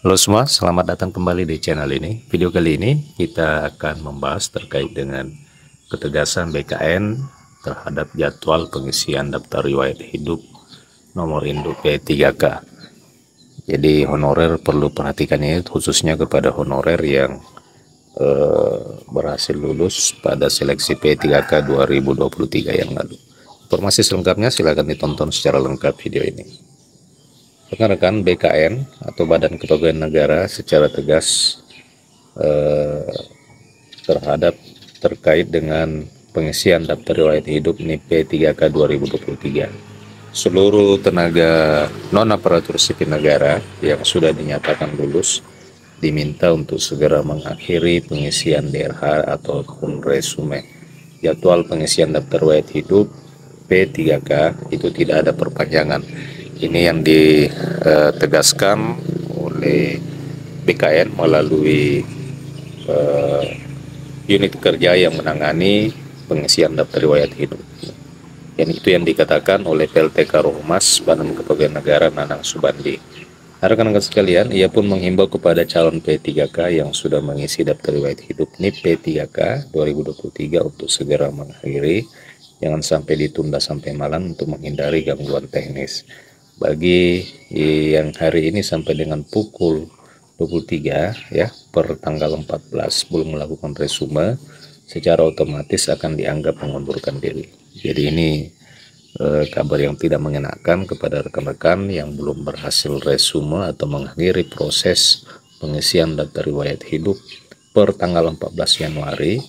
Halo semua, selamat datang kembali di channel ini. Video kali ini kita akan membahas terkait dengan ketegasan BKN terhadap jadwal pengisian daftar riwayat hidup nomor induk P3K. Jadi honorer perlu perhatikan ini khususnya kepada honorer yang berhasil lulus pada seleksi P3K 2023 yang lalu. Informasi selengkapnya silakan ditonton secara lengkap video ini. Rekan-rekan, BKN atau Badan Kepegawaian Negara secara tegas terhadap terkait dengan pengisian daftar riwayat hidup NIP P3K 2023. Seluruh tenaga non-aparatur sipil negara yang sudah dinyatakan lulus diminta untuk segera mengakhiri pengisian DRH ataupun resume. Jadwal pengisian daftar riwayat hidup P3K itu tidak ada perpanjangan. Ini yang ditegaskan oleh BKN melalui unit kerja yang menangani pengisian daftar riwayat hidup. Yang itu yang dikatakan oleh PLT Karohumas Badan Kepegawaian Negara Nanang Subandi. Rekan-rekan sekalian, ia pun menghimbau kepada calon P3K yang sudah mengisi daftar riwayat hidup NIP P3K 2023 untuk segera mengakhiri, jangan sampai ditunda sampai malam untuk menghindari gangguan teknis. Bagi yang hari ini sampai dengan pukul 23 ya per tanggal 14 belum melakukan resume, secara otomatis akan dianggap mengundurkan diri. Jadi ini kabar yang tidak mengenakan kepada rekan-rekan yang belum berhasil resume atau mengakhiri proses pengisian daftar riwayat hidup per tanggal 14 Januari,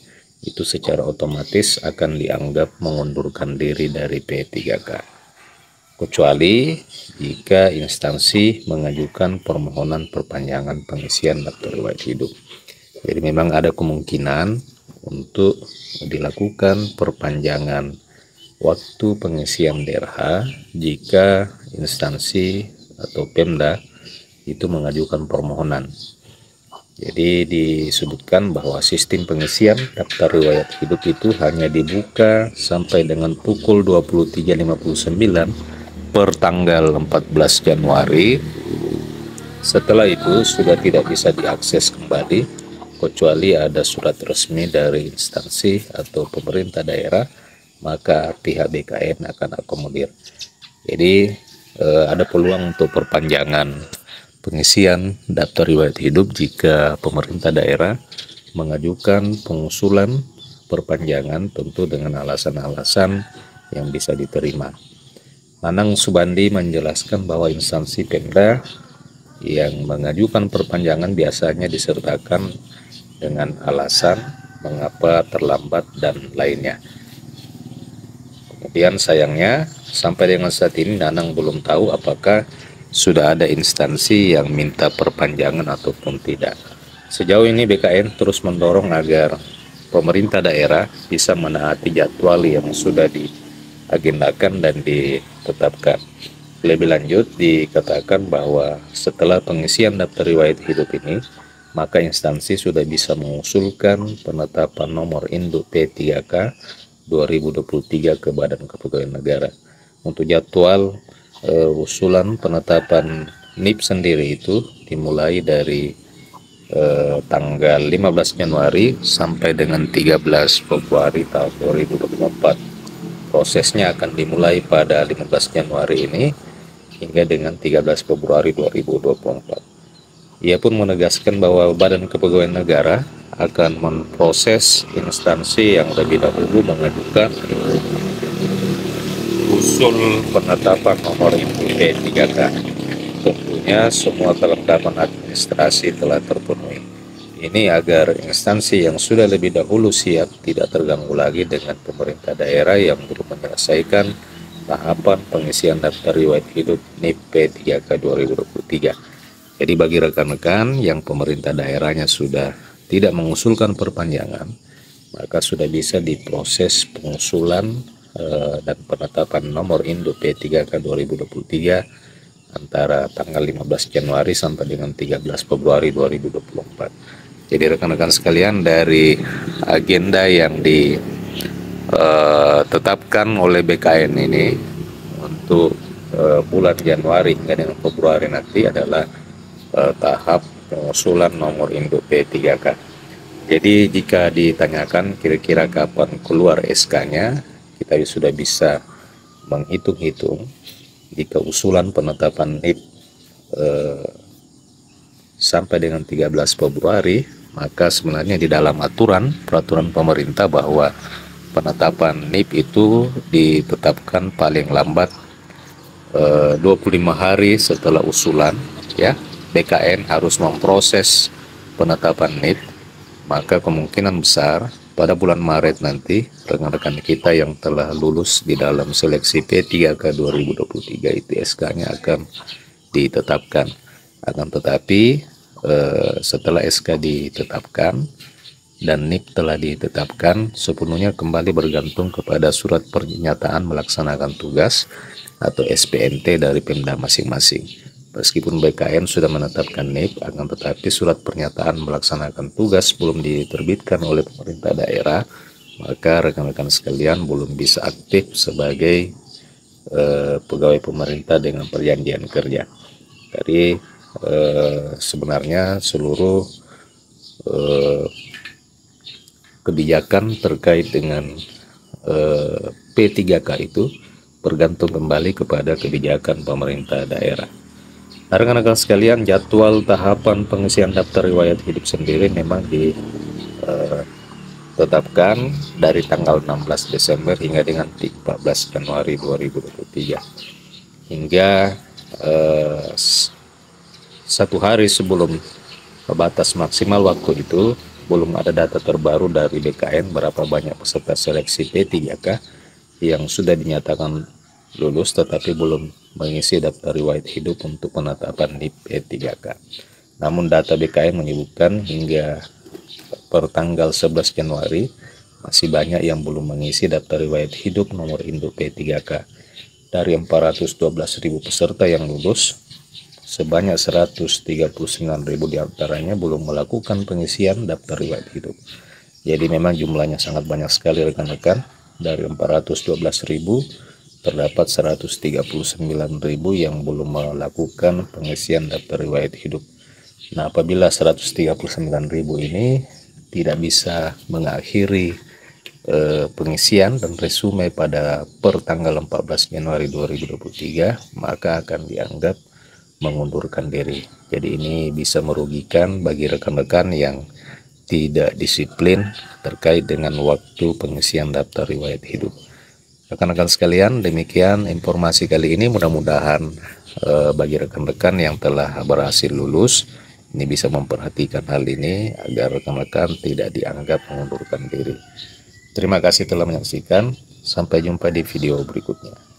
itu secara otomatis akan dianggap mengundurkan diri dari P3K. Kecuali jika instansi mengajukan permohonan perpanjangan pengisian daftar riwayat hidup. Jadi memang ada kemungkinan untuk dilakukan perpanjangan waktu pengisian DRH jika instansi atau Pemda itu mengajukan permohonan. Jadi disebutkan bahwa sistem pengisian daftar riwayat hidup itu hanya dibuka sampai dengan pukul 23.59 per tanggal 14 Januari. Setelah itu sudah tidak bisa diakses kembali kecuali ada surat resmi dari instansi atau pemerintah daerah, maka pihak BKN akan akomodir. Jadi ada peluang untuk perpanjangan pengisian daftar riwayat hidup jika pemerintah daerah mengajukan pengusulan perpanjangan, tentu dengan alasan-alasan yang bisa diterima. Nanang Subandi menjelaskan bahwa instansi Pemda yang mengajukan perpanjangan biasanya disertakan dengan alasan mengapa terlambat dan lainnya. Kemudian sayangnya sampai dengan saat ini Nanang belum tahu apakah sudah ada instansi yang minta perpanjangan ataupun tidak. Sejauh ini BKN terus mendorong agar pemerintah daerah bisa menaati jadwal yang sudah diagendakan dan ditetapkan. Lebih lanjut dikatakan bahwa setelah pengisian daftar riwayat hidup ini, maka instansi sudah bisa mengusulkan penetapan nomor induk P3K 2023 ke Badan Kepegawaian Negara. Untuk jadwal usulan penetapan NIP sendiri itu dimulai dari tanggal 15 Januari sampai dengan 13 Februari tahun 2024. Prosesnya akan dimulai pada 15 Januari ini hingga dengan 13 Februari 2024. Ia pun menegaskan bahwa Badan Kepegawaian Negara akan memproses instansi yang lebih dahulu mengajukan usul penetapan nomor induk P3K. Tentunya semua kelengkapan administrasi telah terpenuhi. Ini agar instansi yang sudah lebih dahulu siap tidak terganggu lagi dengan pemerintah daerah yang belum menyelesaikan tahapan pengisian daftar riwayat hidup NIP P3K 2023. Jadi bagi rekan-rekan yang pemerintah daerahnya sudah tidak mengusulkan perpanjangan, maka sudah bisa diproses pengusulan dan penetapan nomor induk P3K 2023 antara tanggal 15 Januari sampai dengan 13 Februari 2024. Jadi rekan-rekan sekalian, dari agenda yang ditetapkan oleh BKN ini untuk bulan Januari hingga dengan Februari nanti adalah tahap pengusulan nomor induk P3K. Jadi jika ditanyakan kira-kira kapan keluar SK-nya, kita sudah bisa menghitung-hitung jika usulan penetapan NIP sampai dengan 13 Februari, maka sebenarnya di dalam peraturan pemerintah bahwa penetapan NIP itu ditetapkan paling lambat 25 hari setelah usulan, ya. BKN harus memproses penetapan NIP, maka kemungkinan besar pada bulan Maret nanti rekan-rekan kita yang telah lulus di dalam seleksi P3K 2023 itu SK-nya akan ditetapkan. Akan tetapi setelah SK ditetapkan dan NIP telah ditetapkan, sepenuhnya kembali bergantung kepada surat pernyataan melaksanakan tugas atau SPNT dari Pemda masing-masing. Meskipun BKN sudah menetapkan NIP, akan tetapi surat pernyataan melaksanakan tugas belum diterbitkan oleh pemerintah daerah, maka rekan-rekan sekalian belum bisa aktif sebagai pegawai pemerintah dengan perjanjian kerja. Jadi sebenarnya seluruh kebijakan terkait dengan P3K itu bergantung kembali kepada kebijakan pemerintah daerah. Nah, rekan-rekan sekalian, jadwal tahapan pengisian daftar riwayat hidup sendiri memang ditetapkan dari tanggal 16 Desember hingga dengan 14 Januari 2023. Hingga 1 hari sebelum batas maksimal waktu itu, belum ada data terbaru dari BKN berapa banyak peserta seleksi P3K yang sudah dinyatakan lulus tetapi belum mengisi daftar riwayat hidup untuk penetapan NIP P3K. Namun data BKN menyebutkan hingga per tanggal 11 Januari masih banyak yang belum mengisi daftar riwayat hidup nomor induk P3K. Dari 412.000 peserta yang lulus, sebanyak 139.000 diantaranya belum melakukan pengisian daftar riwayat hidup. Jadi memang jumlahnya sangat banyak sekali rekan-rekan. Dari 412.000 terdapat 139.000 yang belum melakukan pengisian daftar riwayat hidup. Nah, apabila 139.000 ini tidak bisa mengakhiri pengisian dan resume pada per tanggal 14 Januari 2023, maka akan dianggap mengundurkan diri. Jadi ini bisa merugikan bagi rekan-rekan yang tidak disiplin terkait dengan waktu pengisian daftar riwayat hidup. Rekan-rekan sekalian, demikian informasi kali ini. Mudah-mudahan bagi rekan-rekan yang telah berhasil lulus ini bisa memperhatikan hal ini agar rekan-rekan tidak dianggap mengundurkan diri. Terima kasih telah menyaksikan. Sampai jumpa di video berikutnya.